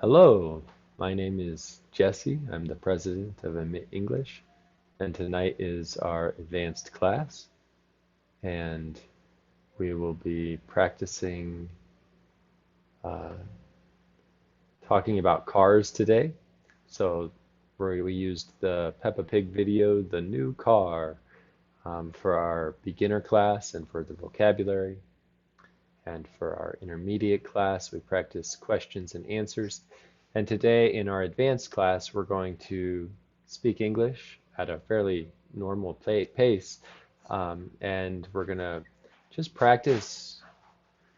Hello, my name is Jesse. I'm the president of Emit English, and tonight is our advanced class, and we will be practicing uh, talking about cars today. So we used the Peppa Pig video, The New Car, for our beginner class and for the vocabulary. And for our intermediate class, we practice questions and answers. And today in our advanced class, we're going to speak English at a fairly normal pace. And we're going to just practice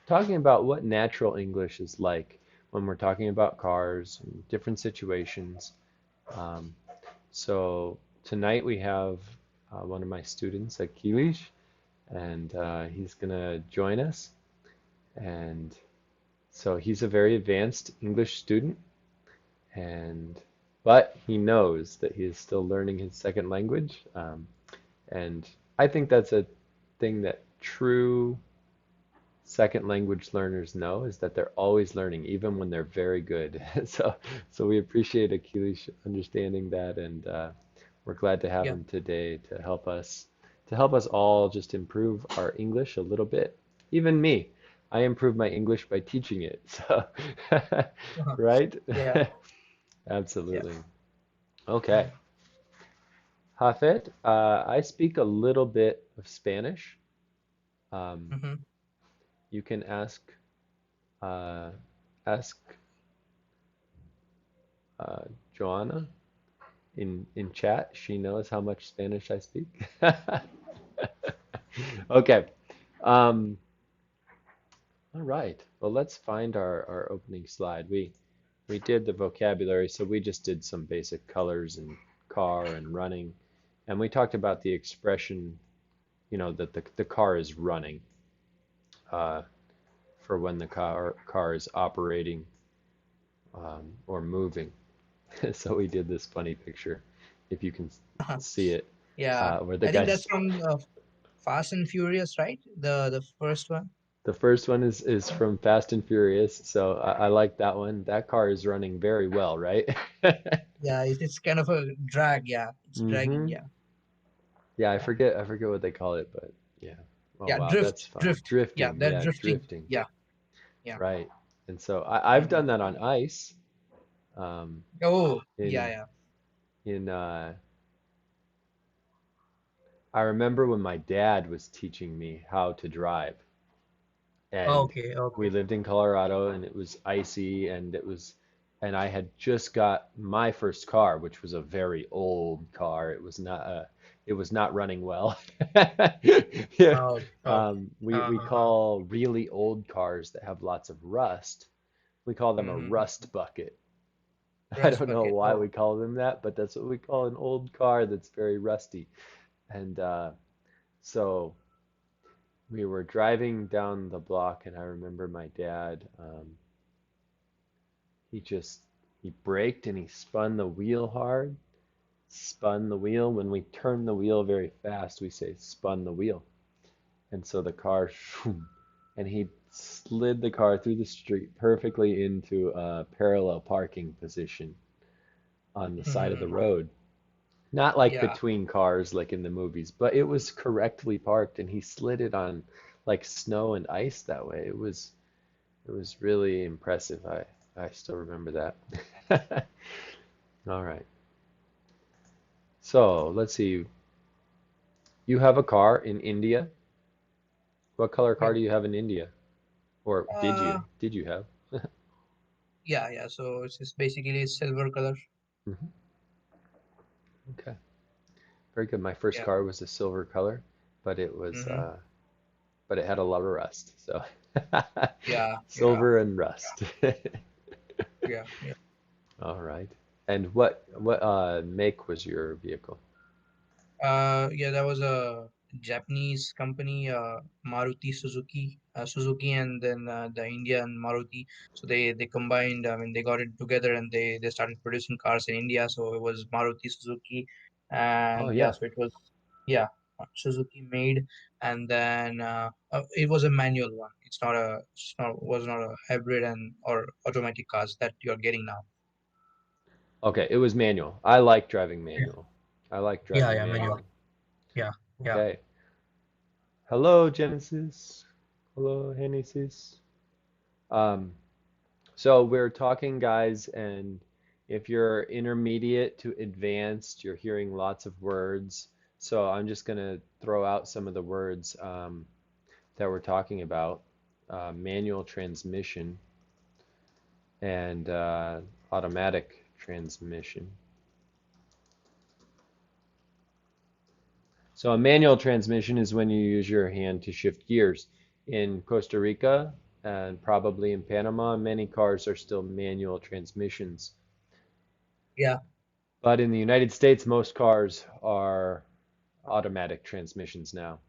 talking about what natural English is like when we're talking about cars and different situations. Um, so tonight we have one of my students, Akilish, and he's going to join us. And so he's a very advanced English student, and but he knows that he is still learning his second language. And I think that's a thing that true second language learners know is that they're always learning, even when they're very good. So we appreciate Akilish understanding that, and we're glad to have Yeah. him today to help us all just improve our English a little bit. Even me, I improve my English by teaching it. So, Uh-huh. right? Yeah. Yeah. Absolutely. Okay. Hafid, I speak a little bit of Spanish. Um, Mm-hmm. you can uh, ask uh, Joanna in chat. She knows how much Spanish I speak. Okay. Um, all right. Well, let's find our opening slide. We did the vocabulary, so we just did some basic colors and car and running, and we talked about the expression, that the car is running, uh, for when the car is operating or moving. So we did this funny picture, if you can Uh-huh. see it, Yeah. where the I think that's guy's from Fast and Furious, right? The first one. the first one is from Fast and Furious, so I like that one. That car is running very well, right? Yeah, it's kind of a drag. Yeah, it's dragging. Hmm. Yeah. Yeah, Yeah. I forget what they call it, but yeah. Oh Yeah. wow, that's fun. Drift. Yeah, Drifting, that yeah, drifting. drifting, Yeah. Yeah. right. And so I've Mm-hmm. done that on ice. Um, Oh, yeah, in yeah. in I remember when my dad was teaching me how to drive, and Okay, we okay. lived in Colorado, and it was icy, and I had just got my first car, which was a very old car. It was not running well. Yeah. Okay, okay. We call really old cars that have lots of rust, we call them a Mm-hmm. rust bucket. I Rust don't know bucket. why we Oh, call them that, but that's what we call an old car that's very rusty. And so we were driving down the block, and I remember my dad, he just he braked and he spun the wheel hard, spun the wheel. When we turn the wheel very fast, we say spun the wheel. And so the car, shoom, and he slid the car through the street perfectly into a parallel parking position on the side of the mm-hmm. road. Not like Yeah. between cars like in the movies, but it was correctly parked, and he slid it on like snow and ice that way. It was really impressive. I still remember that. All right. So let's see. You have a car in India. What color car Yeah. do you have in India? Or did Uh, you? Did you have? yeah, yeah. So it's basically silver color. Mhm. Okay. Very good. My first Yeah. car was a silver color, but Mm-hmm. but it had a lot of rust. So Yeah, yeah, silver and rust. yeah, yeah. All right. And what make was your vehicle? Yeah, that was a Japanese company, Maruti Suzuki, Suzuki, and then the Indian Maruti. So they combined. I mean, they got it together and they started producing cars in India. So it was Maruti Suzuki, Oh and yeah, yeah. so it was yeah. Suzuki made, and then it was a manual one. Was not a hybrid and or automatic cars that you're getting now. Okay, it was manual. I like driving Yeah, manual. I like yeah, driving yeah, manual. manual. Yeah, yeah, Okay. Hello, Genesis. Hello, Genesis. Um, so we're talking, guys, and if you're intermediate to advanced, you're hearing lots of words. So I'm just going to throw out some of the words that we're talking about. Manual transmission and automatic transmission. So a manual transmission is when you use your hand to shift gears. In Costa Rica and probably in Panama, many cars are still manual transmissions. yeah, But in the United States, most cars are automatic transmissions now.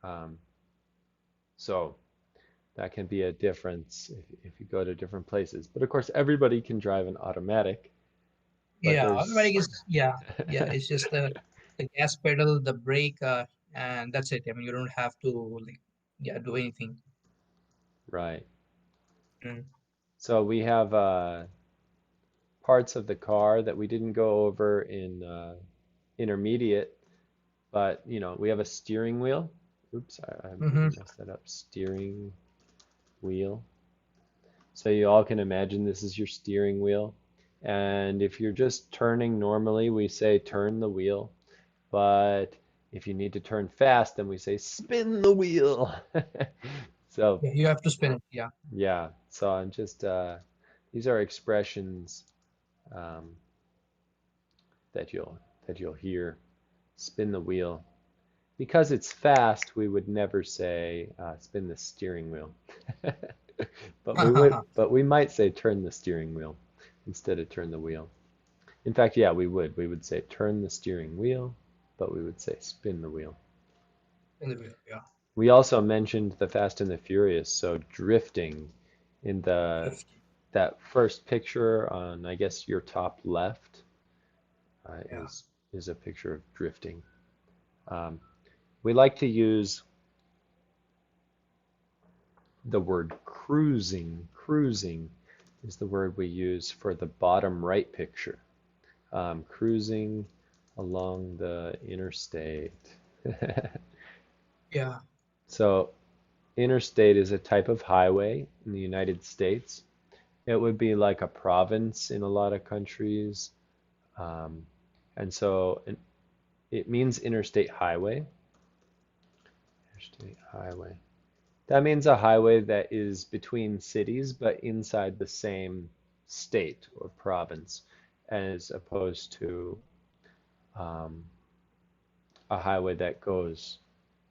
Um, so that can be a difference if you go to different places. But of course, everybody can drive an automatic, but yeah. there's Automatic is yeah. It's just the gas pedal, the brake, and that's it. I mean, you don't have to like do anything. right. Mm. So we have parts of the car that we didn't go over in intermediate, but we have a steering wheel. Oops, I Mm-hmm. messed that up. Steering wheel. So you all can imagine this is your steering wheel. And if you're just turning normally, we say turn the wheel. But if you need to turn fast, then we say spin the wheel. So Yeah, you have to spin it. Yeah, yeah, so I'm just these are expressions um, that you'll hear. Spin the wheel. Because it's fast, we would never say spin the steering wheel. But we might say turn the steering wheel instead of turn the wheel. In fact, yeah, we would. We would say turn the steering wheel, but we would say spin the wheel. in the wheel. Yeah. We also mentioned the Fast and the Furious, so drifting in the Drift. that first picture on, I guess, your top left uh, Yeah. is is a picture of drifting. Um, we like to use the word cruising. Cruising is the word we use for the bottom right picture. Cruising along the interstate. Yeah. So, interstate is a type of highway in the United States. It would be like a province in a lot of countries. Um, and so it means interstate highway. Interstate highway. That means a highway that is between cities but inside the same state or province, as opposed to um, a highway that goes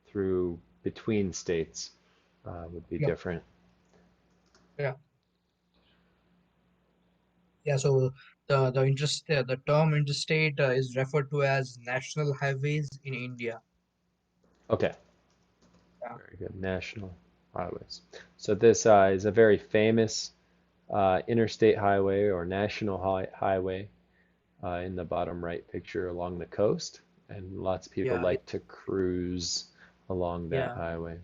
through between states would be Yeah. different. Yeah. Yeah. So the term interstate is referred to as national highways in India. Okay, Yeah. very good. National highways. So this is a very famous interstate highway or national highway in the bottom right picture along the coast, and lots of people Yeah. like to cruise along that Yeah. highway.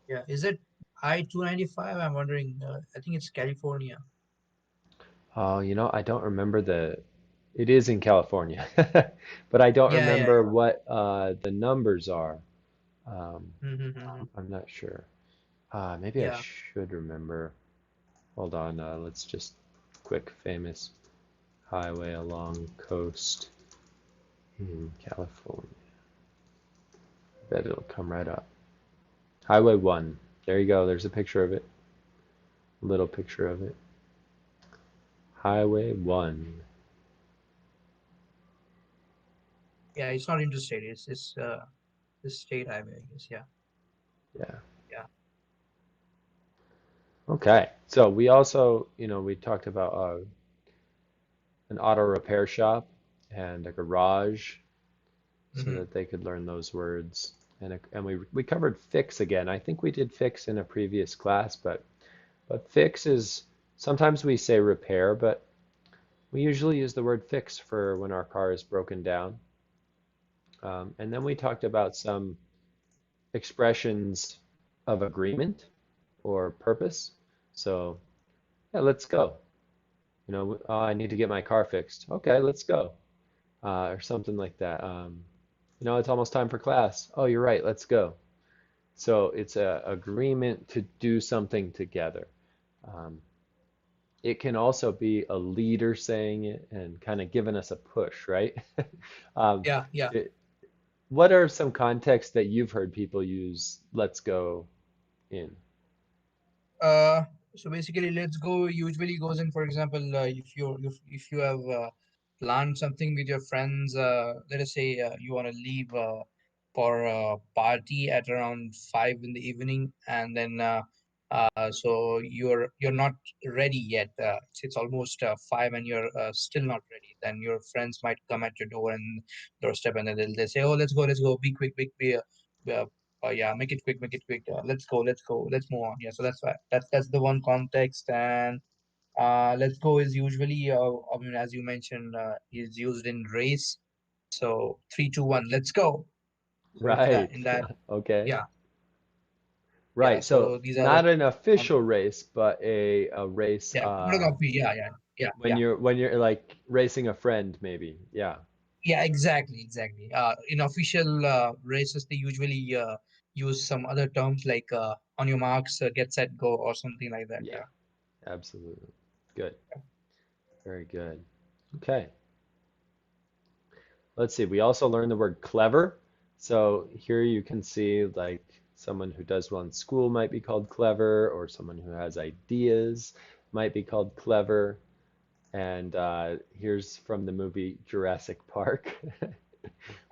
Yeah. Is it I-295? I'm wondering. I think it's California. Oh, I don't remember it is in California, but I don't Yeah. Yeah. remember what the numbers are. Yeah. Mm-hmm. I'm not sure. Maybe I Yeah. should remember. Hold on, let's just quick famous highway along coast in California. Bet it'll come right up. Highway 1. There you go. There's a picture of it. A little picture of it. Highway 1. Yeah. It's not interstate. It's state highway, I guess. Yeah. Yeah. Yeah. Okay. So we also, we talked about an auto repair shop and a garage so Mm-hmm. that they could learn those words. And we covered fix again. I think we did fix in a previous class, but fix is sometimes we say repair, but we usually use the word fix for when our car is broken down. And then we talked about some expressions of agreement or purpose. So, yeah, let's go. Oh, I need to get my car fixed. Okay, let's go. Or something like that. It's almost time for class. Oh, you're right, let's go. So it's a agreement to do something together. Um, it can also be a leader saying it and kind of giving us a push, right? Um, Yeah, yeah. it, what are some contexts that you've heard people use let's go in? Uh, so basically, let's go usually goes in, for example, if you have planned something with your friends, let us say you want to leave for a party at around 5 in the evening, and then so you're not ready yet. It's almost 5, and you're still not ready. Then your friends might come at your door and doorstep, and then they'll say, "Oh, let's go, be quick, uh, yeah, make it quick, make it quick. Let's go, let's move on." Yeah, so that's why that's the one context. And let's go is usually, I mean, as you mentioned, is used in race. So 3, 2, 1, let's go. So it's that Right. in that. Okay. Yeah, yeah. Right. So So these are the not an um, official race, but a race yeah, choreography. Yeah, yeah, when yeah, you're like racing a friend maybe. Yeah. yeah. Exactly, exactly. In official races, they usually use some other terms like on your marks, get set, go, or something like that. Yeah. Yeah. Absolutely. Good. Very good. Okay. Let's see. We also learned the word clever. So here you can see like someone who does well in school might be called clever, or someone who has ideas might be called clever. And here's from the movie Jurassic Park,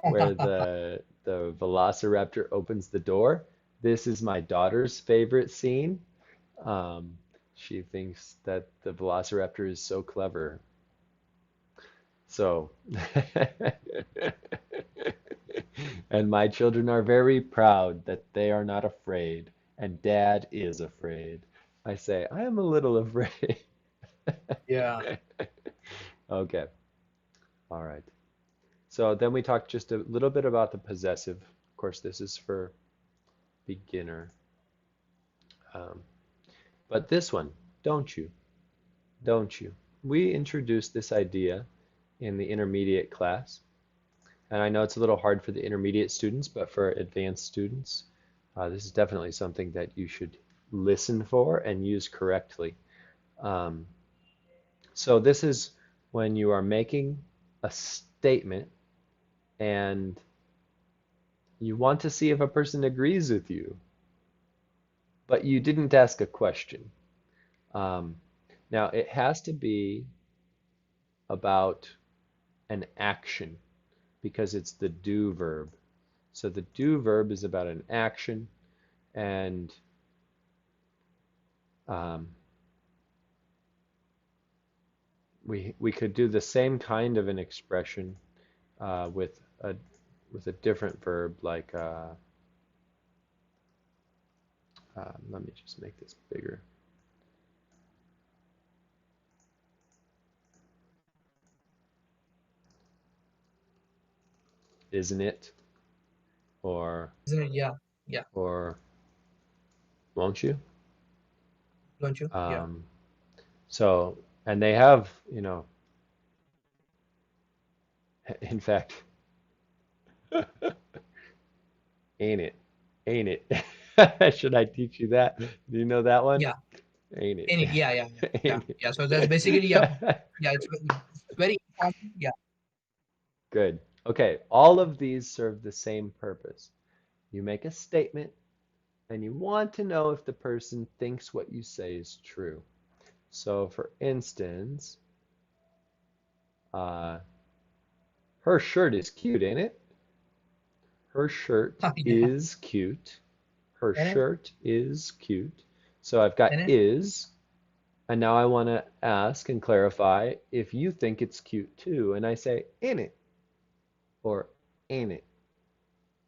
where the Velociraptor opens the door. This is my daughter's favorite scene. Um, she thinks that the Velociraptor is so clever. So, and my children are very proud that they are not afraid, and Dad is afraid. I say, I am a little afraid. Yeah. Okay, all right. So then we talked just a little bit about the possessive. Of course, this is for beginner. Um, but this one, don't you? Don't you? We introduced this idea in the intermediate class. And I know it's a little hard for the intermediate students, but for advanced students, this is definitely something that you should listen for and use correctly. Um, so this is when you are making a statement and you want to see if a person agrees with you, but you didn't ask a question. Um, now, it has to be about an action because it's the do verb. So the do verb is about an action, and um, we could do the same kind of an expression uh, with a with a different verb like let me just make this bigger. Isn't it? Or Isn't it? Yeah, yeah. or won't you? Don't you? Yeah. Um, so and they have, in fact, ain't it? Ain't it? Should I teach you that? Do you know that one? Yeah. Ain't In it? it. Yeah, yeah, yeah, yeah, Ain't yeah. So that's basically, yeah, it? yeah. It's very common. Yeah. Good. Okay, all of these serve the same purpose. You make a statement and you want to know if the person thinks what you say is true. So, for instance, uh, her shirt is cute, ain't it? Her shirt Yeah. is cute. Her In it. shirt is cute. So I've got In it. is, and now I want to ask and clarify if you think it's cute too. And I say, ain't it? Or ain't it?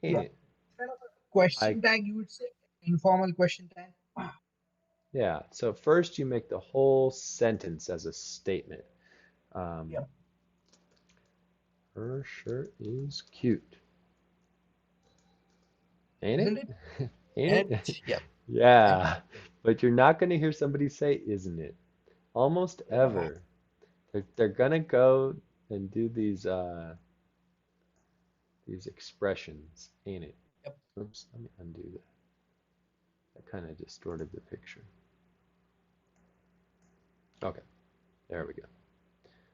Ain't Yeah. it? Kind of a I, question tag, you would say. Informal question tag. yeah. So first you make the whole sentence as a statement. Um, Yeah. her shirt is cute. Ain't isn't it? it? Ain't It. it? Yep. Yep. Yeah. But you're not going to hear somebody say, isn't it? Almost Uh-huh. ever. They're going to go and do these expressions, ain't it? Yep. Oops, let me undo that. That kind of distorted the picture. Okay, there we go.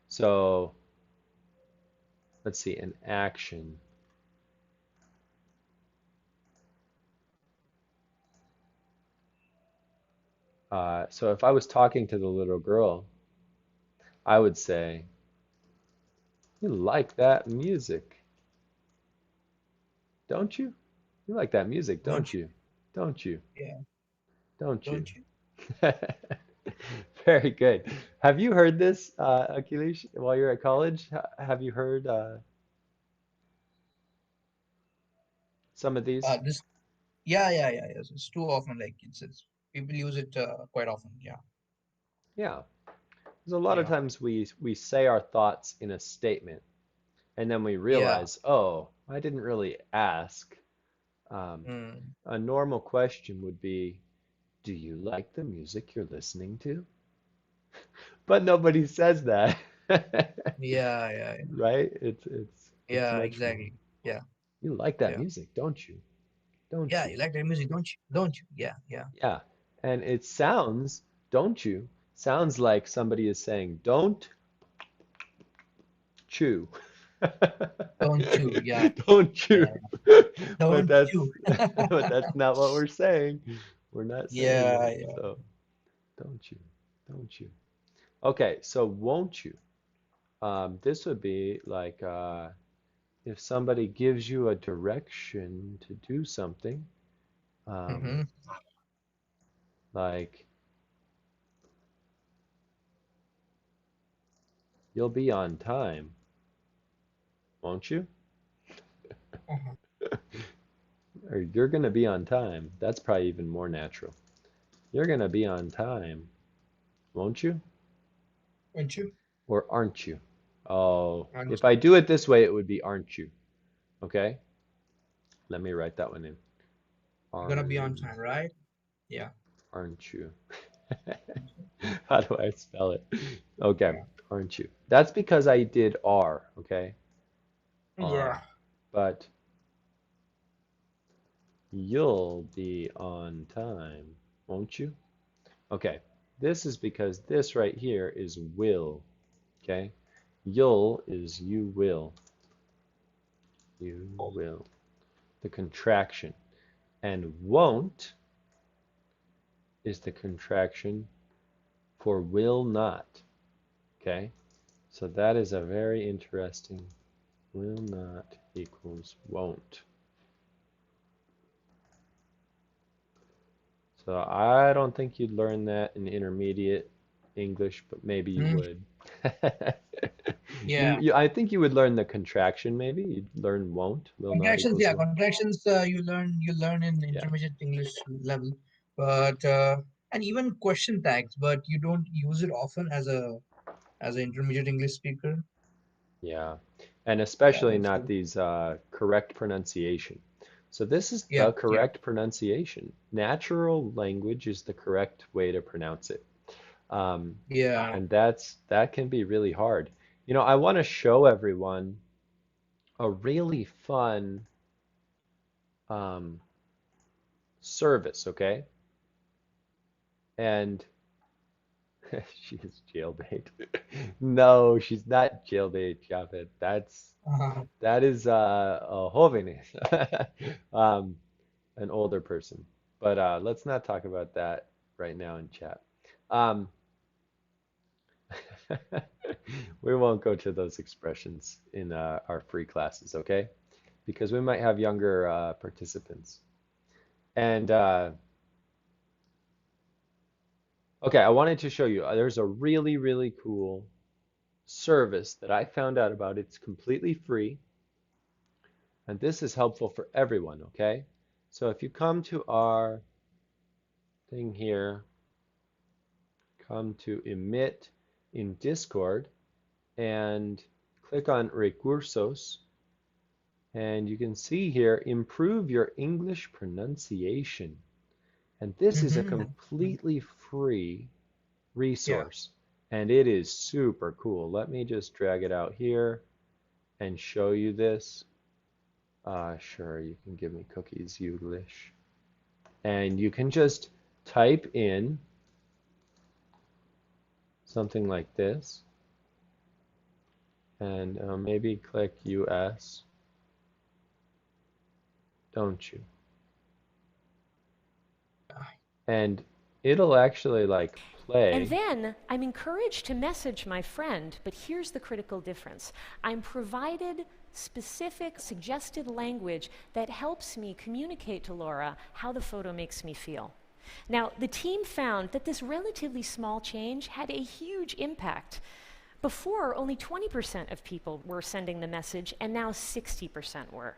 So let's see, an action. So if I was talking to the little girl, I would say, you like that music, don't you? You like that music, Don't don't you? Don't you? you? Yeah. Don't you? Don't you? Very good. Have you heard this, Akhilesh, while you're at college? Have you heard some of these? This. Yeah, yeah, yeah. Yes. It's too often. Like it's people use it quite often. Yeah. Yeah. There's a lot of Yeah. times we say our thoughts in a statement, and then we Yeah. realize, oh, I didn't really ask. Um, Mm. a normal question would be, do you like the music you're listening to? But nobody says that. Yeah. Yeah. Yeah. Right? It's Yeah. much more. Exactly. Yeah. You like that Yeah. music, don't you? Don't Yeah. you? You like that music, don't you? Don't you? Yeah. Yeah. Yeah. And it sounds, don't you? Sounds like somebody is saying, don't chew. Don't you? Yeah. Don't chew. Yeah. But Don't that's you? but that's not what we're saying. We're not saying Yeah. it. Yeah. So don't you? Don't you? Okay, so won't you? This would be like if somebody gives you a direction to do something, um, Mm-hmm. like you'll be on time, won't you? Uh-huh. Or you're gonna be on time. That's probably even more natural. You're gonna be on time, won't you? Don't you? Or aren't you? Oh, Aren't if you? I do it this way, it would be aren't you? Okay? Let me write that one in. You're gonna be on Aren't, time, right? Yeah. aren't you? Aren't you? How do I spell it? Okay, Yeah. aren't you? That's because I did are, okay? Yeah. Are. But you'll be on time, won't you? Okay, this is because this right here is will, okay? You'll is you will. You will. The contraction. And won't is the contraction for will not. Okay? So that is a very interesting will not equals won't. So I don't think you'd learn that in intermediate English, but maybe you Mm. would. Yeah. I think you would learn the contraction maybe. You'd learn won't, will not Contractions, equals yeah, won't. contractions you learn in Yeah. intermediate English level, but and even question tags, but you don't use it often as an intermediate English speaker. Yeah, and Yeah, especially that's not true. these correct pronunciation. So this is Yeah, the yeah, correct pronunciation. Natural language is the correct way to pronounce it. Um, yeah. and that can be really hard. I want to show everyone a really fun um, service, okay? And she is jailbait. No, she's not jailbait, Japhet. That is a jóvenes, um, an older person. But let's not talk about that right now in chat. Um, we won't go to those expressions in our free classes, okay? Because we might have younger participants. And okay, I wanted to show you. There's a really, really cool service that I found out about. It's completely free, and this is helpful for everyone, okay? So if you come to our thing here, come to Emit in Discord and click on Recursos, And you can see here, improve your English pronunciation. And this is a Mm-hmm. completely free Yeah. resource. And it is super cool. Let me just drag it out here and show you this. Sure, you can give me cookies, Youglish. And you can just type in something like this and maybe click US, don't you? And it'll actually like And play. then I'm encouraged to message my friend, but here's the critical difference. I'm provided specific suggested language that helps me communicate to Laura how the photo makes me feel. Now, the team found that this relatively small change had a huge impact. Before, only 20% of people were sending the message, and now 60% were.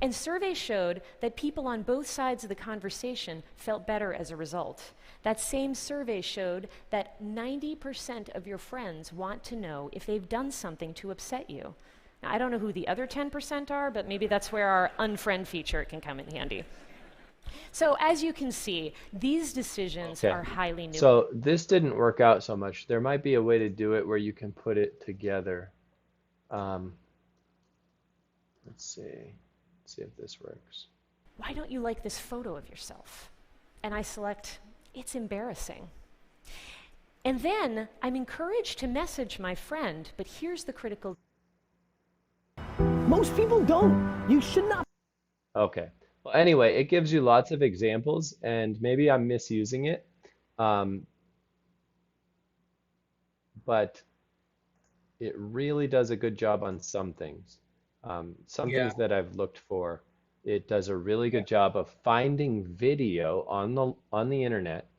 And surveys showed that people on both sides of the conversation felt better as a result. That same survey showed that 90% of your friends want to know if they've done something to upset you. Now, I don't know who the other 10% are, but maybe that's where our unfriend feature can come in handy. So as you can see, these decisions Okay. are highly new. So this didn't work out so much. There might be a way to do it where you can put it together. Um, let's see. Let's see if this works. Why don't you like this photo of yourself? And I select, it's embarrassing. And then I'm encouraged to message my friend, but here's the critical. Most people don't. You should not. Okay. Well, anyway, it gives you lots of examples, and maybe I'm misusing it. Um, but it really does a good job on some things. Some Yeah. things that I've looked for, it does a really Yeah. good job of finding video on the internet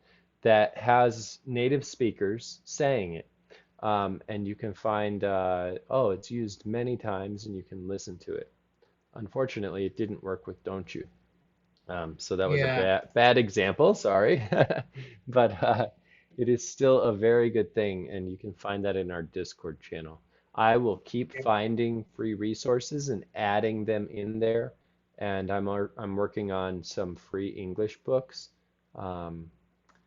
that has native speakers saying it. And you can find, oh, it's used many times and you can listen to it. Unfortunately, it didn't work with Don't You. So that was a Yeah. bad example, sorry. But it is still a very good thing, and you can find that in our Discord channel. I will keep Yeah. finding free resources and adding them in there, and I'm working on some free English books um,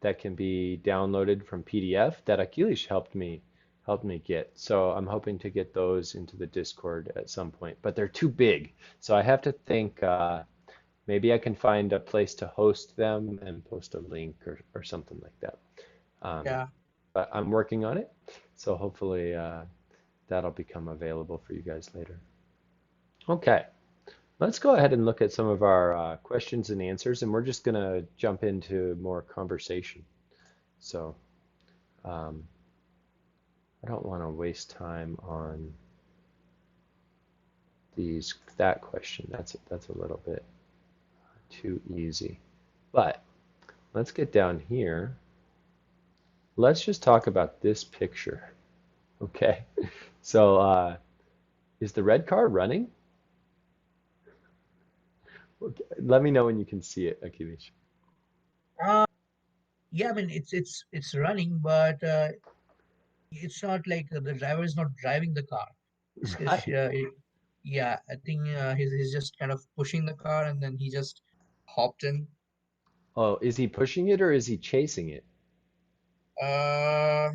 that can be downloaded from PDF that Akilish helped me get. So I'm hoping to get those into the Discord at some point, but they're too big, so I have to think. Maybe I can find a place to host them and post a link or something like that. Um, Yeah. but I'm working on it, so hopefully that'll become available for you guys later. Okay, let's go ahead and look at some of our questions and answers, and we're just going to jump into more conversation. So um, I don't want to waste time on that question. That's a little bit too easy. But let's get down here. Let's just talk about this picture. Okay. So, is the red car running? Okay. Let me know when you can see it, Akilish. Uh, yeah, I mean it's running, but it's not like the driver is not driving the car. Right. Yeah, I think he's just kind of pushing the car and then he just hopped in. Oh, is he pushing it or is he chasing it? Uh,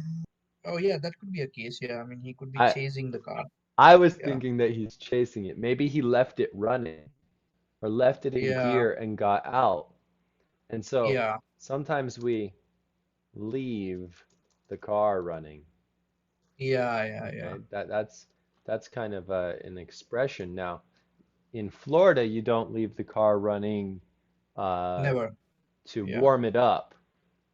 oh yeah, that could be a case. Yeah, I mean he could be I chasing the car. I was Yeah, thinking that he's chasing it. Maybe he left it running or left it in yeah, gear and got out. And so yeah, sometimes we leave the car running. yeah. Okay, that's kind of an expression. Now, in Florida, you don't leave the car running uh, Never. to Yeah, warm it up.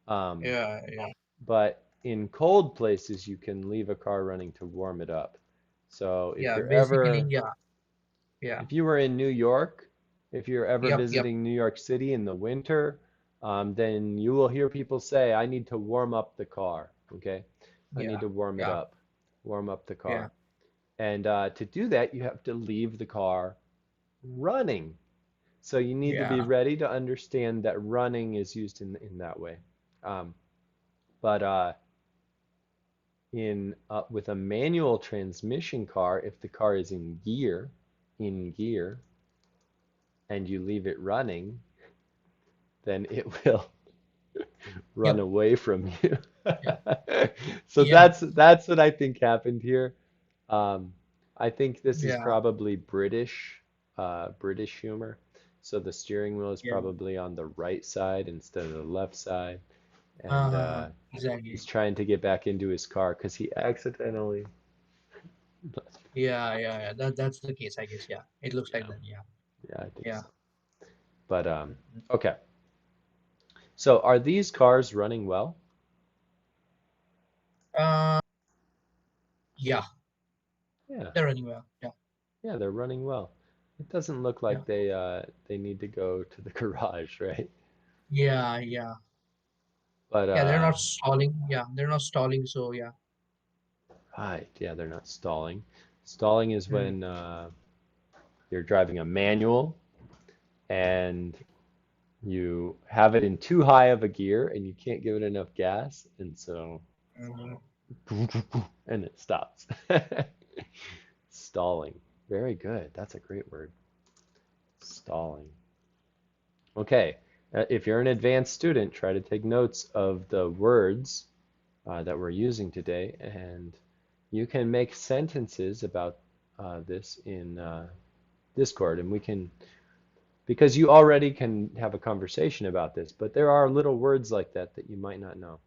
Um, yeah. but in cold places, you can leave a car running to warm it up. So Yeah, basically, yeah. if you were in New York, if you're ever Yep. visiting New York City in the winter, then you will hear people say, I need to warm up the car. Okay. I need Yeah, to yeah, warm up the yeah, car. And to do that, you have to leave the car running. So you need to be yeah, ready to understand that running is used in that way. Um, but in with a manual transmission car, if the car is in gear, and you leave it running, then it will run Yep. away from you. Yeah. So Yeah. that's what I think happened here. Um, I think this is Yeah. probably British humor. So the steering wheel is Yeah. probably on the right side instead of the left side, and Exactly. he's trying to get back into his car because he accidentally. Yeah. Yeah. Yeah. That's the case, I guess. Yeah. It looks like Yeah, that. Yeah. yeah, I think Yeah. so. But okay. So are these cars running well? Uh, yeah. Yeah, They're running well. Yeah. yeah, they're running well. It doesn't look Yeah. like they need to go to the garage, right? Yeah. Yeah. But Yeah. They're not stalling. Yeah. They're not stalling. So yeah. right, yeah, they're not stalling. Stalling is Mm. when you're driving a manual and you have it in too high of a gear and you can't give it enough gas, and so Mhm. and it stops. Stalling. Very good. That's a great word. Stalling. Okay. If you're an advanced student, try to take notes of the words that we're using today, and you can make sentences about this in Discord, and we can, because you already can have a conversation about this, but there are little words like that that you might not know.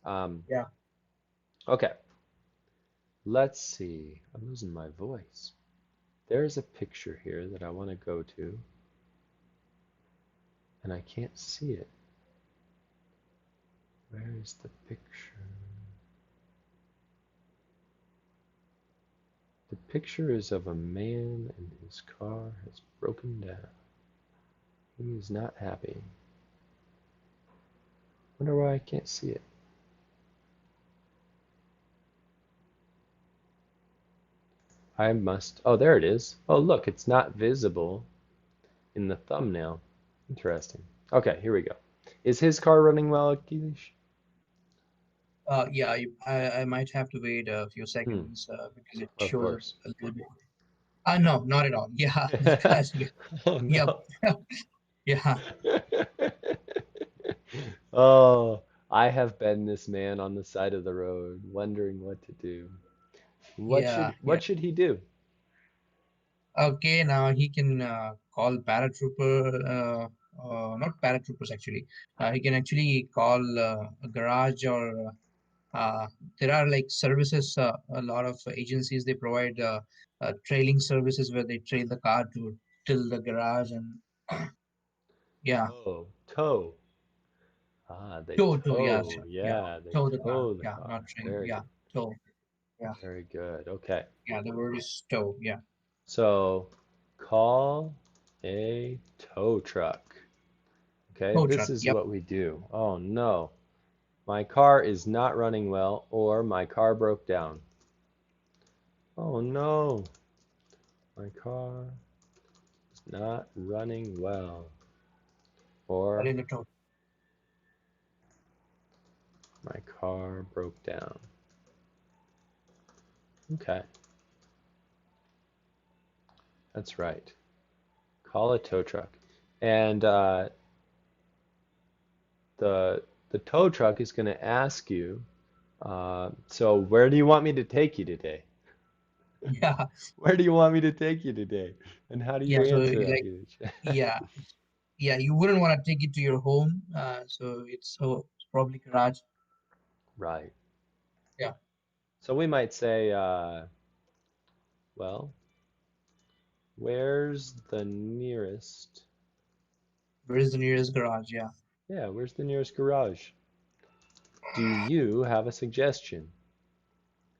Um, Yeah. okay, let's see. I'm losing my voice. There's a picture here that I want to go to, and I can't see it. Where is the picture? The picture is of a man and his car has broken down. He is not happy. Wonder why I can't see it. I must. Oh, there it is. Oh, look, it's not visible in the thumbnail. Interesting. Okay, here we go. Is his car running well, Akilesh? Yeah. I might have to wait a few Hmm, seconds because it of shows up course. a little bit. No, not at all. Yeah. Because yeah. Oh Yep. no. Yeah. Oh, I have been this man on the side of the road, wondering what to do. What Yeah. should Yeah. what should he do? Okay. Now he can call paratrooper. Not paratroopers actually. He can actually call a garage or uh, there are like services. A lot of agencies they provide trailing services where they trail the car to till the garage and yeah, Oh, tow. Ah, they tow. Yeah, tow. yeah, Yeah, they tow the car. tow the Yeah, car. not train. Very Yeah, good. tow. Yeah, Very good. Okay. yeah. The word is tow. Yeah, So call a tow truck. Okay, tow this truck. is Yep. what we do. Oh no, my car is not running well, or my car broke down. Oh no, my car is not running well, Call or in a tow. my car broke down. Okay, that's right. Call a tow truck. And the tow truck is going to ask you, so where do you want me to take you today? Yeah, Where do you want me to take you today? And how do you yeah. So answer that, like Yuj? yeah, yeah. You wouldn't want to take it to your home. It's probably garage. Right. Yeah. So we might say, well, where's the nearest? Where is the nearest garage? Yeah. Yeah, where's the nearest garage? Do you have a suggestion?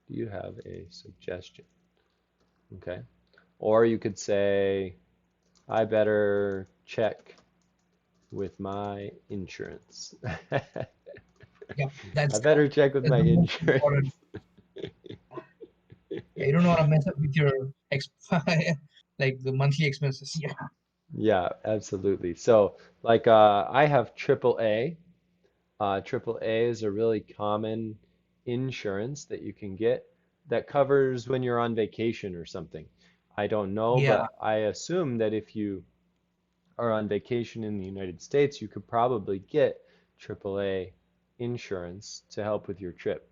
Do you have a suggestion? Okay. Or you could say, I better check with my insurance. Yeah. I better check with That's my the most insurance. important. Yeah, you don't want to mess up with your ex like the monthly expenses. Yeah. Yeah, absolutely. So, like, I have AAA. AAA is a really common insurance that you can get that covers when you're on vacation or something. I don't know, Yeah. but I assume that if you are on vacation in the United States, you could probably get AAA insurance to help with your trip.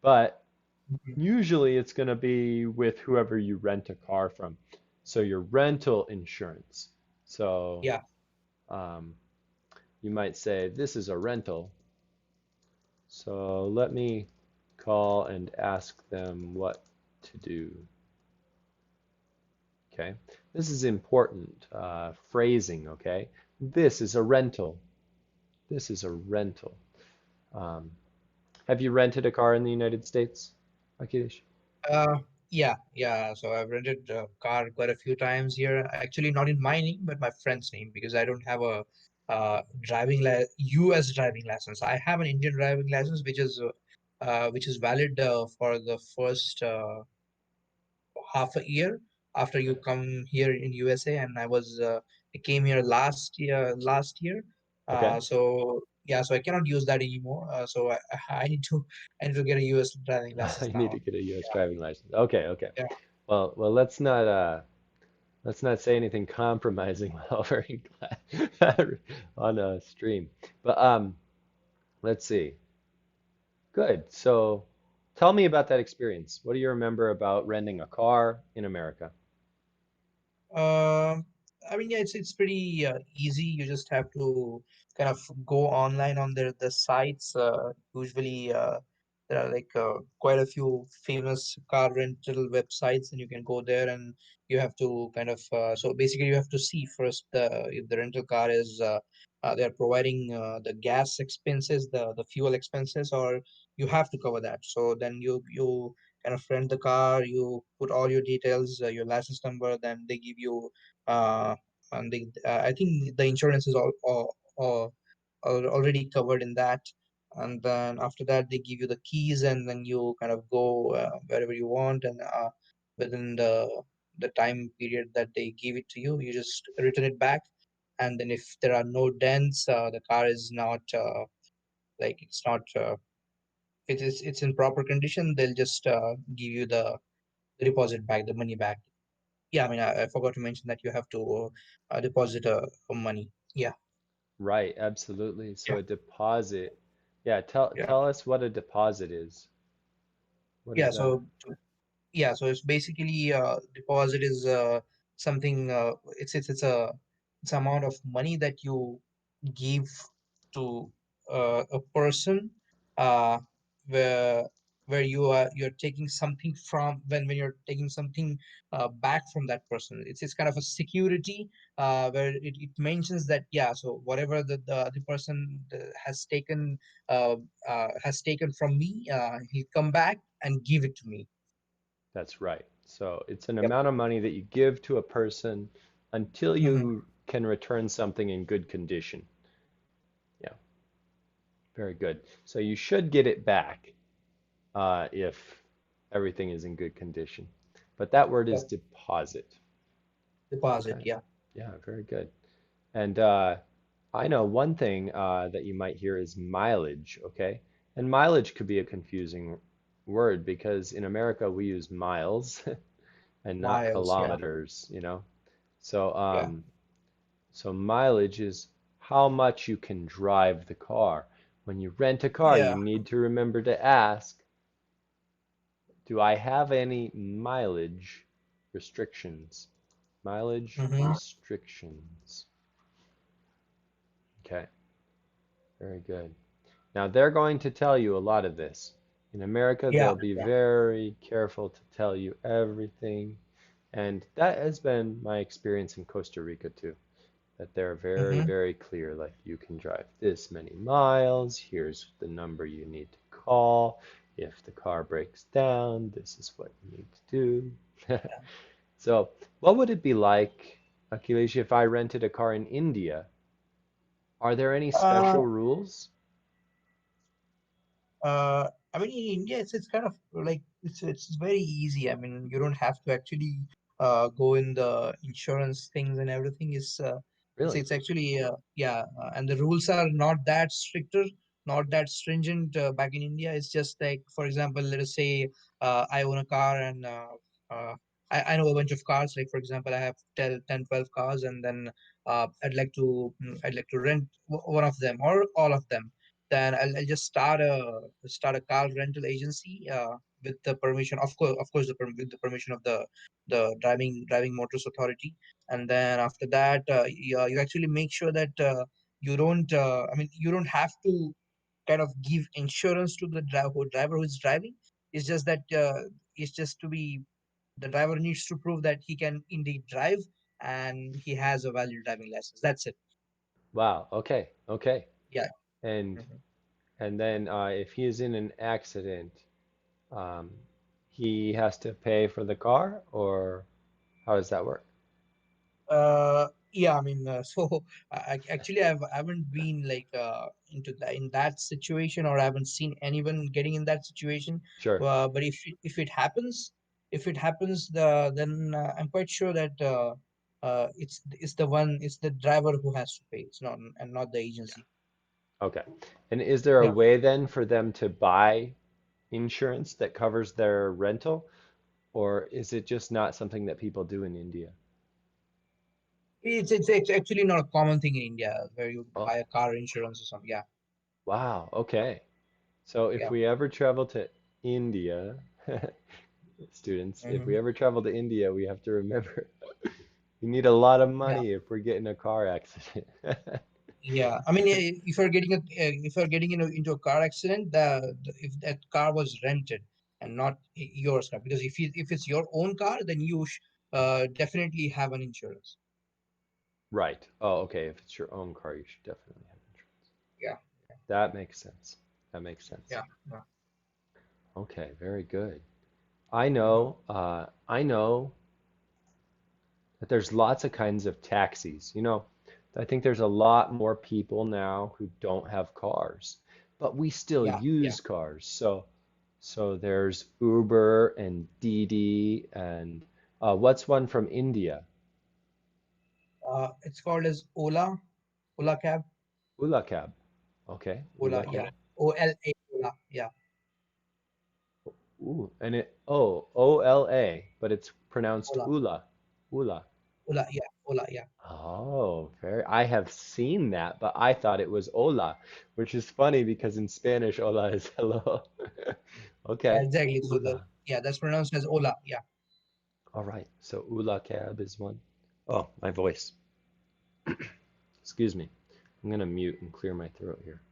But Mhm. usually it's going to be with whoever you rent a car from. So your rental insurance. So Yeah. um, you might say, this is a rental. So let me call and ask them what to do. Okay, this is important phrasing. Okay, this is a rental. This is a rental. Um, have you rented a car in the United States, Akhilesh? Uh, yeah. So I've rented a car quite a few times here. Actually, not in my name, but my friend's name, because I don't have a U.S. driving license. I have an Indian driving license, which is valid for the first half a year after you Okay. come here in USA. And I came here last year. Okay. So yeah, so I cannot use that anymore. So I need to I need to get a US driving license You need now. to get a U.S. driving license. Okay, okay. Yeah. Well, let's not say anything compromising while we're in class on a stream. But let's see. Good. So tell me about that experience. What do you remember about renting a car in America? Um, I mean, yeah, it's pretty easy. You just have to kind of go online on the sites. Usually, there are like quite a few famous car rental websites, and you can go there, and you have to kind of so basically you have to see first if the rental car is they're providing the gas expenses, the fuel expenses, or you have to cover that. So then you kind of rent the car, you put all your details, your license number, then they give you, uh, I think the insurance is already covered in that. And then after that, they give you the keys, and then you kind of go wherever you want, and within the time period that they give it to you, you just return it back. And then if there are no dents, the car is not like it's not it's in proper condition, they'll just give you the deposit back, the money back. Yeah, I mean, I forgot to mention that you have to deposit money. Yeah, Right, absolutely. So yeah, a deposit. Yeah, tell yeah, tell us what a deposit is. What yeah. is that? So it's basically deposit is something. It's amount of money that you give to a person, uh, where you're taking something from when you're taking something back from that person. It's kind of a security where it mentions that, yeah, so whatever the person uh, has taken from me, he'll come back and give it to me. That's right. So it's an Yep. amount of money that you give to a person until Hmm. you can return something in good condition. Yeah, very good. So you should get it back if everything is in good condition. But that word is Yep. deposit. Deposit. Okay. Yeah. Yeah, very good. And I know one thing that you might hear is mileage, okay? And mileage could be a confusing word because in America we use miles and not Miles. Yeah. kilometers. So Yeah. so mileage is how much you can drive the car. When you rent a car, you Yeah. need to remember to ask, do I have any mileage restrictions? Mileage Hmm. restrictions. Okay, very good. Now they're going to tell you a lot of this. In America, Yeah. they'll be Yeah. very careful to tell you everything. And that has been my experience in Costa Rica too, that they're very, Hmm. very clear. Like you can drive this many miles, here's the number you need to call. If the car breaks down, this is what you need to do. So, what would it be like, Akhilesh, if I rented a car in India? Are there any Uh, special rules? I mean, in India, it's kind of like it's very easy. I mean, you don't have to actually go in the insurance things and everything. Really? It's actually yeah, and the rules are not that stricter, not that stringent back in India. It's just like, for example, let us say I own a car, and uh, I know a bunch of cars. Like, for example, I have 10, 12 cars, and then I'd like to rent one of them or all of them. Then I'll just start a car rental agency with the permission, of course, with the permission of the driving motors authority. And then after that, you actually make sure that you don't. I mean, you don't have to kind of give insurance to the driver who is driving. It's just that it's just to be the driver needs to prove that he can indeed drive and he has a valid driving license. That's it. Wow. Okay. Okay. Yeah. And Mhm. and then if he is in an accident, um, he has to pay for the car, or how does that work? Yeah, I mean, so actually, I haven't been like in that situation, or I haven't seen anyone getting in that situation. Sure. But if it happens, then I'm quite sure that it's the driver who has to pay. It's not and not the Yeah. agency. Okay. And is there a Yeah. way then for them to buy insurance that covers their rental, or is it just not something that people do in India? It's actually not a common thing in India where you Oh, buy a car insurance or something. Yeah, wow. Okay. So if yeah. we ever travel to India, students, if Hmm. we ever travel to India, we have to remember we need a lot of Yeah, money if we're getting a car accident. yeah. I mean, if you're getting if you're getting into a car accident, if that car was rented and not yours car, because if it's your own car, then you definitely have an insurance. Right. Oh, okay. If it's your own car, you should definitely have insurance. Yeah, That makes sense. That makes sense. yeah, yeah. Okay, very good. Hmm. I know that there's lots of kinds of taxis. I think there's a lot more people now who don't have cars, but we still Yeah, yeah. use cars. So there's Uber and Didi and what's one from India? It's called as Ola cab, Ula cab. Okay, Ola. Ula Yeah, cab. OLA, Ola. Yeah, Ooh, and Ola, but it's pronounced Ola, Ula. Ula. Ola. Yeah, Ola. Yeah. Oh, very. I have seen that, but I thought it was hola, which is funny because in Spanish, hola is hello. Yeah, Okay, exactly. So hola. that's pronounced as Ola. Yeah. All right, so ula cab is one. Oh, my voice. Excuse me. I'm gonna mute and clear my throat here.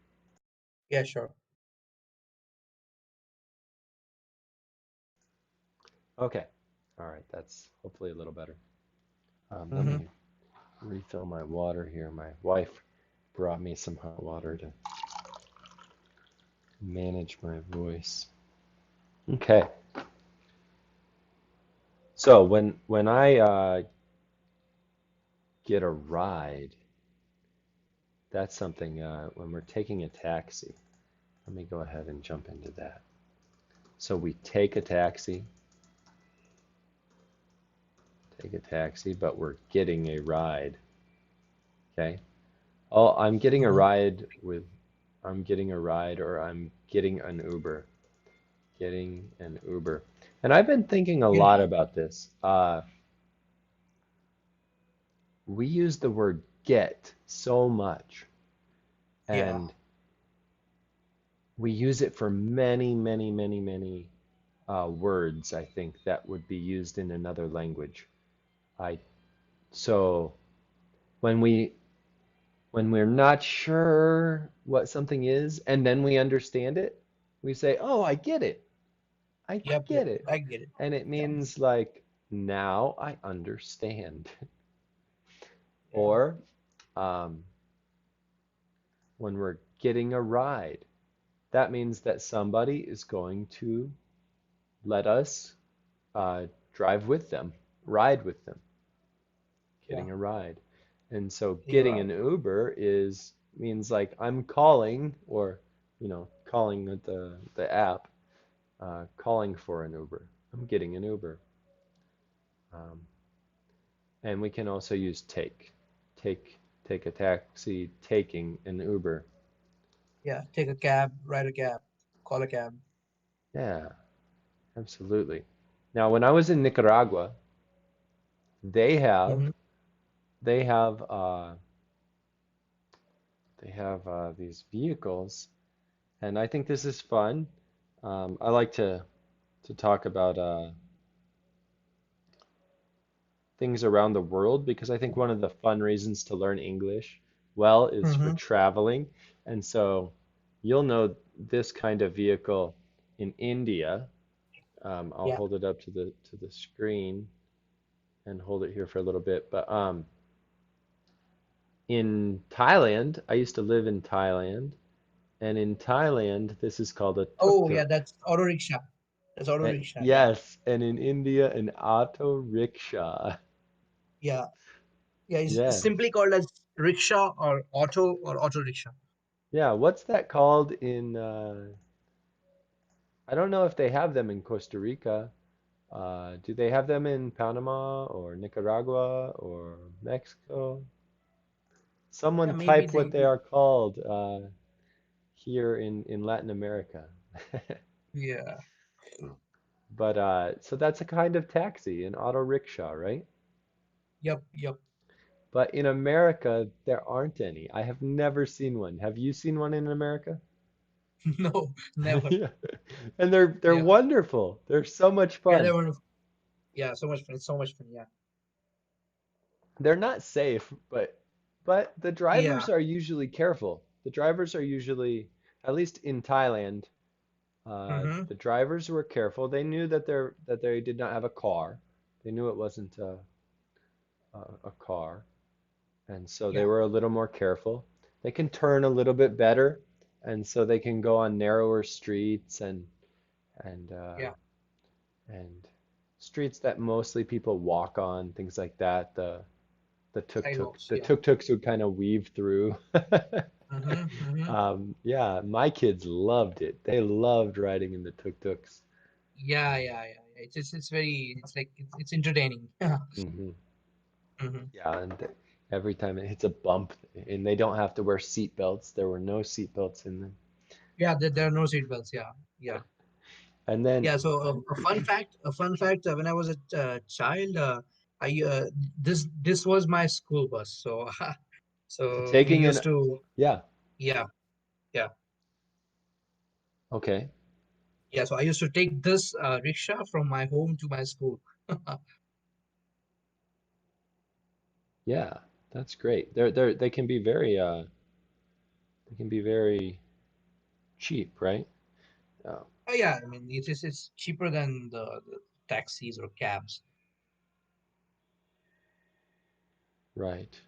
Yeah, sure. Okay. All right, that's hopefully a little better. Let Mm-hmm. me refill my water here. My wife brought me some hot water to manage my voice. Okay. So when I get a ride, that's something when we're taking a taxi. Let me go ahead and jump into that. So we take a taxi, but we're getting a ride. Okay. Oh, Mm-hmm. I'm getting a ride, or I'm getting an Uber. Getting an Uber. And I've been thinking a lot Getting, about this. We use the word get so much, yeah. and we use it for many, many, many, many words, I think, that would be used in another language. I so when we when we're not sure what something is and then we understand it, we say, "Oh, I get it. I Yep. Yep. get Yep. it." I get it. And it Yeah. means like now I understand. Yeah. Or um, when we're getting a ride, that means that somebody is going to let us drive with them, ride with them. Yeah. Getting a ride. And so You're getting right. an Uber is means like I'm calling, or calling the app, calling for an Uber. I'm getting an Uber. Um, and we can also use take a taxi, taking an Uber. Yeah. Take a cab, ride a cab, call a cab. Yeah, absolutely. Now, when I was in Nicaragua, they have Mm-hmm. they have these vehicles, and I think this is fun. I like to talk about things around the world because I think one of the fun reasons to learn English well is for Mm-hmm. traveling. And so you'll know this kind of vehicle in India. I'll Yeah. hold it up to the screen and hold it here for a little bit. But in Thailand, I used to live in Thailand, and in Thailand, this is called a Oh, yeah, tuk-tuk. that's auto rickshaw. That's auto rickshaw. Yeah. Yes, and in India, an auto rickshaw. Yeah. Yeah. It's Yes. simply called as rickshaw or auto rickshaw. Yeah, what's that called in I don't know if they have them in Costa Rica. Do they have them in Panama or Nicaragua or Mexico? Yeah, Someone maybe type what they. they are called here in Latin America. Yeah. But so that's a kind of taxi, an auto rickshaw, right? Yep. Yep. But in America, there aren't any. I have never seen one. Have you seen one in America? No, never. Yeah. And they're Yeah. wonderful. They're so much Yeah, fun. they were. Yeah, so much fun. It's so much fun. Yeah. They're not safe, but the drivers Yeah. are usually careful. The drivers are usually, at least in Thailand, Mm-hmm. the drivers were careful. They knew that they did not have a car. They knew it wasn't a car, and so they Yeah. were a little more careful. They can turn a little bit better, and so they can go on narrower streets and Yeah. and streets that mostly people walk on, things like that. Sidewalks. The Yeah. tuk-tuks would kind of weave through. Mm-hmm. Mm-hmm. Yeah, my kids loved it. They loved riding in the tuk-tuks. Yeah. Yeah. Yeah. Yeah. It's very. It's like it's entertaining. Yeah. Hmm. Mm-hmm. Yeah, and every time it hits a bump, and they don't have to wear seat belts. There were no seat belts in them. Yeah. There are no seat belts. Yeah. Yeah. And then Yeah. So a fun fact. A fun fact. When I was a child, I this was my school bus. So so we taking an, used to. yeah, Yeah. Yeah. okay, Yeah. So I used to take this rickshaw from my home to my school. yeah, that's great. They can be they can be very cheap, right? Uh, Oh yeah, I mean it's cheaper than the taxis or cabs. right.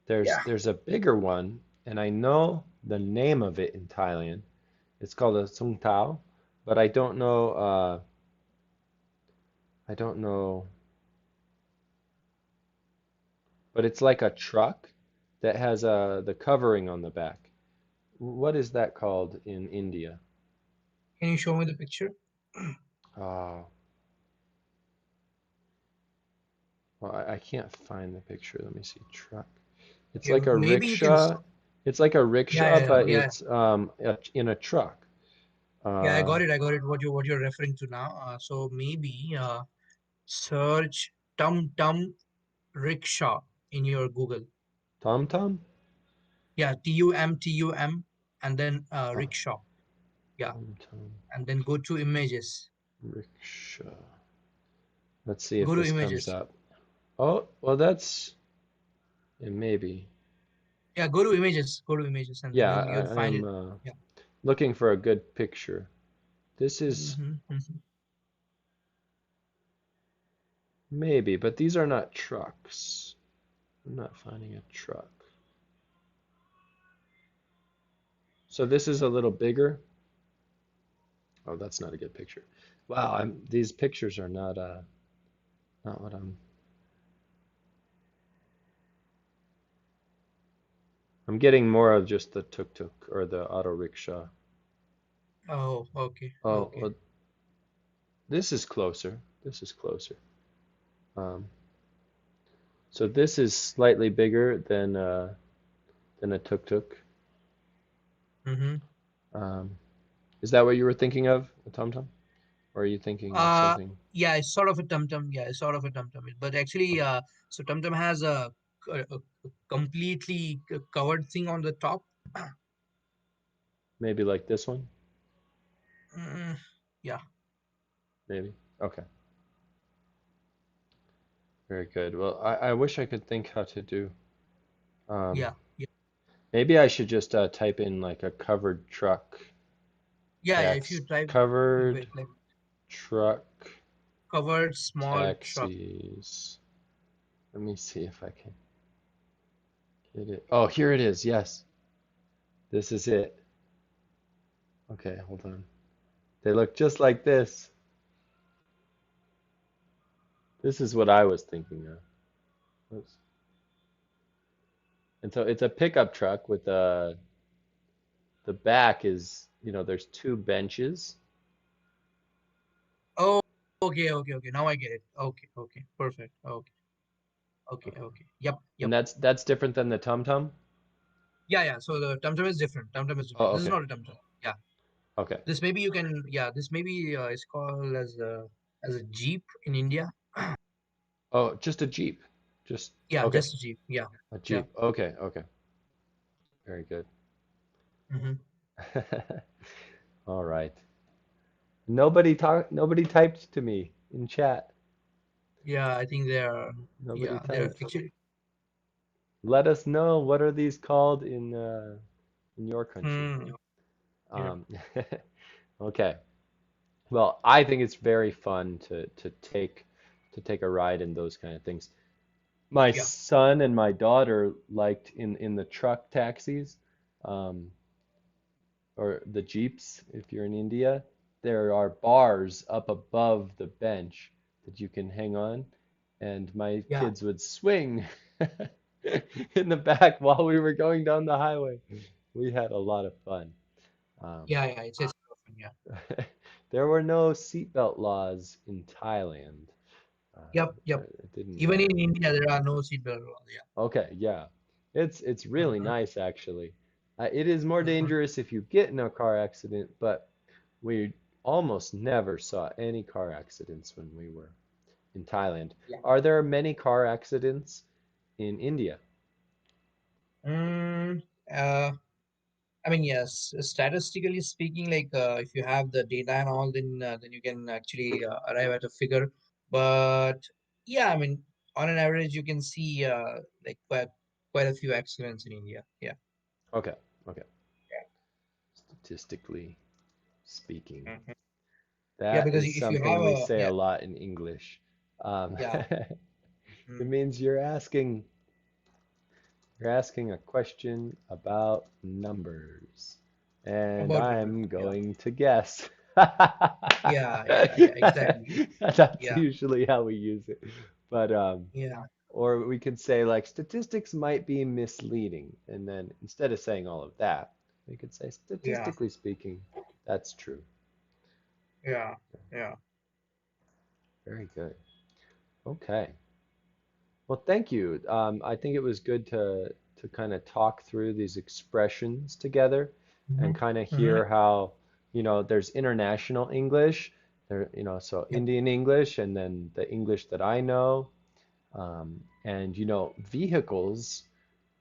Yeah. There's a bigger one, and I know the name of it in Thailand. It's called a sung tao, but I don't know, but it's like a truck that has the covering on the back. What is that called in India? Can you show me the picture? Uh, well, I can't find the picture. Let me see. Truck. It's Yeah, like a maybe you can. rickshaw. It's like a Yeah, rickshaw, yeah, but yeah, it's in a truck. yeah. I Uh, got it. I got it. What you're referring to now? So maybe search Tum Tum rickshaw in your Google. Tom Tom? Yeah, TUM and then Oh, rickshaw. Yeah, Tom Tom and then go to images. rickshaw. Let's see if Go to this comes images. up. Oh, well, that's yeah, maybe. Yeah, go to images. Go to images, and then Yeah, you'll I find am it. Yeah. looking for a good picture. This is Mm-hmm, mm-hmm. maybe, but these are not trucks. I'm not finding a truck. So this is a little bigger. Oh, that's not a good picture. Wow, these pictures are not what I'm getting more of just the tuk-tuk or the auto rickshaw. Oh, okay, Oh, okay. well, this is closer. This is closer. Um, so this is slightly bigger than a tuk-tuk. Mm-hmm. Um, is that what you were thinking of, a TomTom? Or are you thinking of Uh, something? yeah, it's sort of a tum-tum. Yeah, it's sort of a tum-tum. But actually, Oh, so tum-tum has a. a completely covered thing on the top. Maybe like this one? Mm, yeah, Maybe. Okay. Very good. Well, I wish I could think how to do. Um, yeah, yeah, maybe I should just type in like a covered truck yeah. If you type covered with like truck covered small truck. taxis. Let me see if I can get it. Oh, here it is. Yes, this is it. Okay, hold on. They look just like this. This is what I was thinking of. Oops. And so it's a pickup truck with the back is, there's two benches. Oh, okay, okay, okay. Now I get it. Okay, okay, perfect. Okay, okay, Okay. okay. Yep, And yep. that's different than the tum-tum? Yeah, yeah. So the tum-tum is different. Tum-tum is different. Oh, This is okay. not a tum-tum. Yeah. Okay. This maybe you can. Yeah. This maybe is called as a Jeep in India. Oh, just a Jeep. Just Yeah, okay. just a Jeep. Yeah, A yeah. Jeep. Okay, okay. Very good. Hmm. All right. Nobody typed to me in chat. Yeah, I think they are. Nobody Yeah, they're typed. actually. Let us know what are these called in your country. Hmm. Yeah. Um, okay. Well, I think it's very fun to take a ride in those kind of things. My Yeah. son and my daughter liked in the truck taxis, um, or the Jeeps if you're in India. There are bars up above the bench that you can hang on, and my Yeah. kids would swing in the back while we were going down the highway. We had a lot of fun. Um, Yeah. Yeah. It's often. Yeah. there were no seatbelt laws in Thailand. Yep. Yep. It didn't. Even in India, there are no seatbelt laws. Yeah. Okay, yeah, it's really Hmm. nice actually. It is more Hmm. dangerous if you get in a car accident, but we almost never saw any car accidents when we were in Thailand. Yeah. Are there many car accidents in India? Mm, uh, I mean, yes, statistically speaking, like if you have the data and all, then you can actually arrive at a figure. But yeah, I mean, on an average, you can see like quite a few accidents in India. Yeah. Okay, okay. Statistically speaking, Mhm. Yeah, that because is if you have something we a say a yeah, lot in English. yeah, It mm, means you're asking a question about numbers, and about numbers. I'm Yeah, going to guess. yeah, yeah, yeah, exactly. That's Yeah, usually how we use it. But yeah, or we could say like statistics might be misleading, and then instead of saying all of that, we could say yeah, statistically speaking, that's true. yeah, yeah. Very good. Okay. Well, thank you. I think it was good to kind of talk through these expressions together Hmm. and kind of Hmm. hear how, there's international English, so Yep. Indian English and then the English that I know. And vehicles,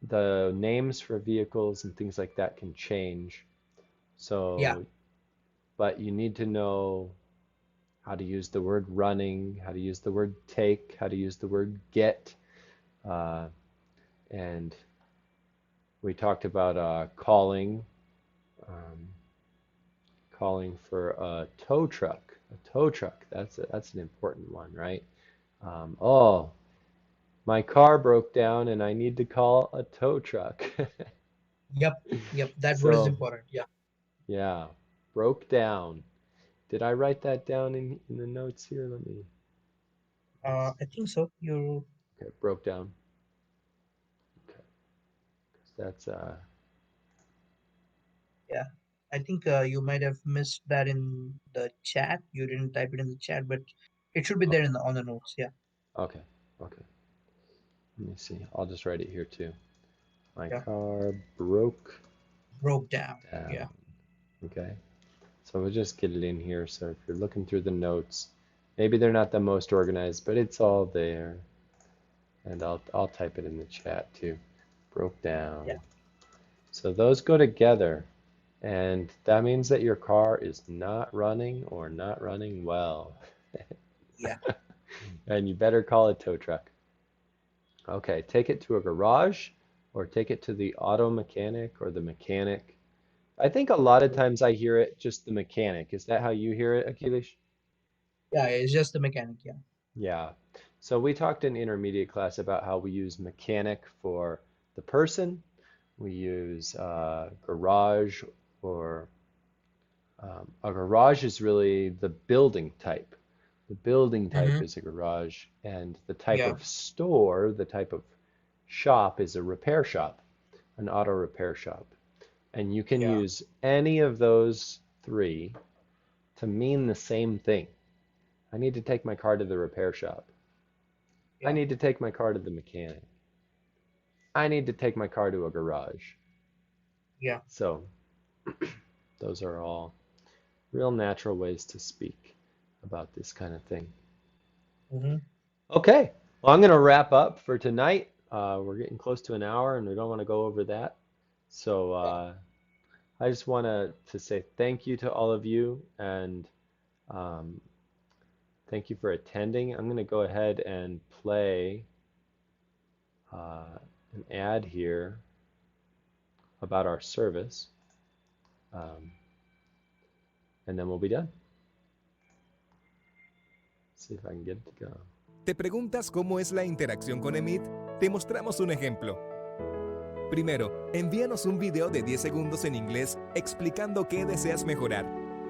the names for vehicles and things like that can change. Yeah, So, but you need to know how to use the word running, how to use the word take, how to use the word get. Uh, and we talked about um, calling for a tow truck. A tow truck. That's an important one, right? Oh, my car broke down and I need to call a tow truck. yep, yep. That word is So, important. Yeah. yeah, broke down. Did I write that down in the notes here? Let me. I think so. You. Okay, broke down. Okay, 'cause that's Yeah. I think you might have missed that in the chat. You didn't type it in the chat, but it should be there in the on the notes. Yeah. okay. Okay. Let me see. I'll just write it here too. My Yeah. car broke Broke down. Yeah. down. Okay. So we'll just get it in here. So if you're looking through the notes, maybe they're not the most organized, but it's all there. And I'll type it in the chat too. Broke down. Yeah. So those go together, and that means that your car is not running or not running well. Yeah. And you better call a tow truck. Okay, take it to a garage or take it to the auto mechanic or the mechanic. I think a lot of times I hear it just the mechanic. Is that how you hear it, Akilish? Yeah, it's just the mechanic. Yeah. Yeah. So we talked in intermediate class about how we use mechanic for the person. We use garage, or a garage is really the building type. The building type Mm-hmm. is a garage, and the type Yeah. of store, the type of shop is a repair shop, an auto repair shop. And you can Yeah. use any of those three to mean the same thing. I need to take my car to the repair shop. I Yeah. need to take my car to the mechanic. I need to take my car to a garage. Yeah. So those are all real natural ways to speak about this kind of thing. Mm-hmm. Okay, well, I'm going to wrap up for tonight. We're getting close to an hour and we don't want to go over that. So I just want to say thank you to all of you, and um, thank you for attending. I'm going to go ahead and play an ad here about our service, um, and then we'll be done. See if I can get it to go. ¿Te preguntas cómo es la interacción con Emit? Te mostramos un ejemplo. Primero, envíanos un video de 10 segundos en inglés explicando qué deseas mejorar.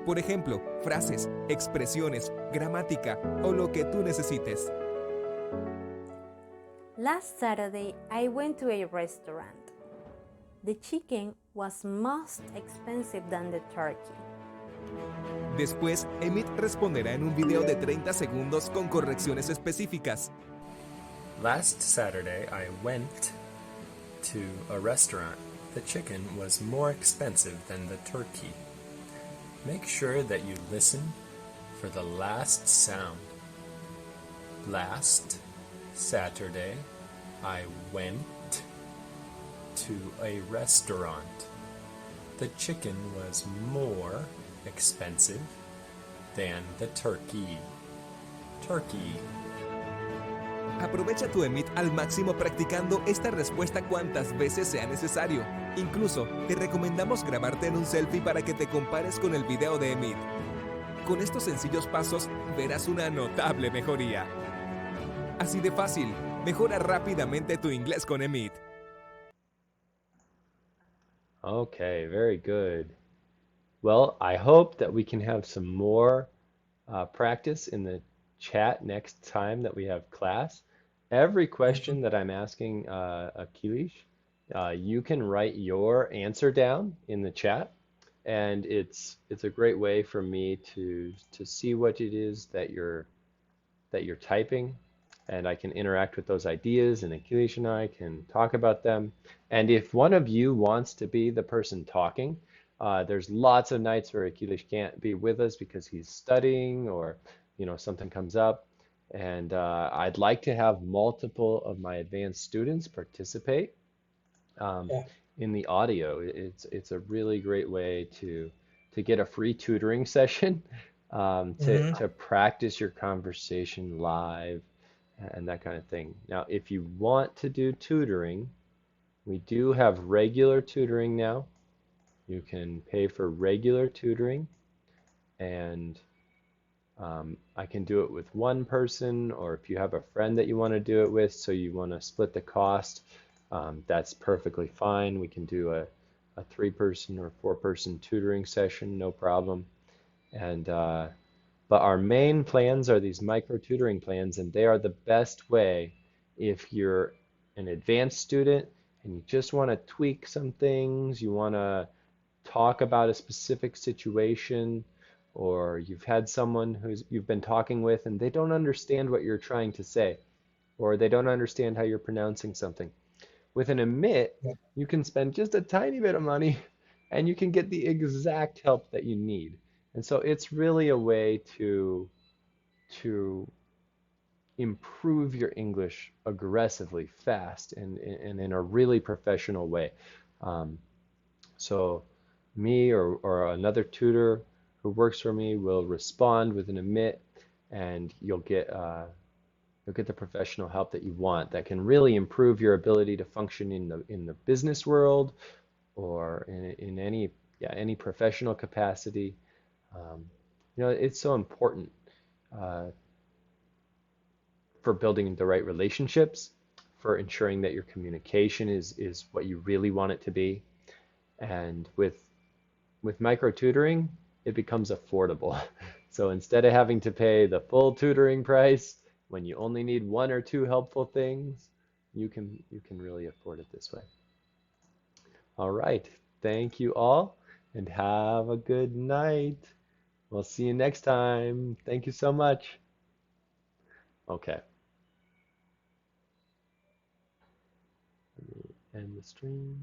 Por ejemplo, frases, expresiones, gramática o lo que tú necesites. Last Saturday, I went to a restaurant. The chicken was most expensive than the turkey. Después, Emit responderá en un video de 30 segundos con correcciones específicas. Last Saturday, I went to a restaurant. The chicken was more expensive than the turkey. Make sure that you listen for the last sound. Last Saturday, I went to a restaurant. The chicken was more expensive than the turkey. Turkey. Aprovecha tu Emit al máximo practicando esta respuesta cuantas veces sea necesario. Incluso, te recomendamos grabarte en un selfie para que te compares con el video de Emit. Con estos sencillos pasos, verás una notable mejoría. Así de fácil, mejora rápidamente tu inglés con Emit. Okay, very good. Well, I hope that we can have some more practice in the chat next time that we have class. Every question that I'm asking Akilish, you can write your answer down in the chat, and it's a great way for me to see what it is that you're typing, and I can interact with those ideas, and Akilish and I can talk about them. And if one of you wants to be the person talking, there's lots of nights where Akilish can't be with us because he's studying, or something comes up, and I'd like to have multiple of my advanced students participate Yeah. in the audio. It's a really great way to get a free tutoring session, Mm-hmm. to practice your conversation live and that kind of thing. Now, if you want to do tutoring, we do have regular tutoring now. You can pay for regular tutoring, and I can do it with one person, or if you have a friend that you want to do it with, so you want to split the cost, that's perfectly fine. We can do a 3-person or 4-person tutoring session, no problem. And but our main plans are these micro tutoring plans, and they are the best way if you're an advanced student and you just want to tweak some things, you want to talk about a specific situation, or you've had someone who's you've been talking with and they don't understand what you're trying to say, or they don't understand how you're pronouncing something. With an Emit, Yeah. you can spend just a tiny bit of money and you can get the exact help that you need. And so it's really a way to improve your English aggressively, fast, and in a really professional way. So me or another tutor who works for me will respond with an Emit, and you'll get the professional help that you want that can really improve your ability to function in the business world or in any professional capacity. It's so important for building the right relationships, for ensuring that your communication is what you really want it to be. And with micro tutoring, it becomes affordable. So instead of having to pay the full tutoring price when you only need one or two helpful things, you can really afford it this way. All right, thank you all, and have a good night. We'll see you next time. Thank you so much. Okay. Let me end the stream.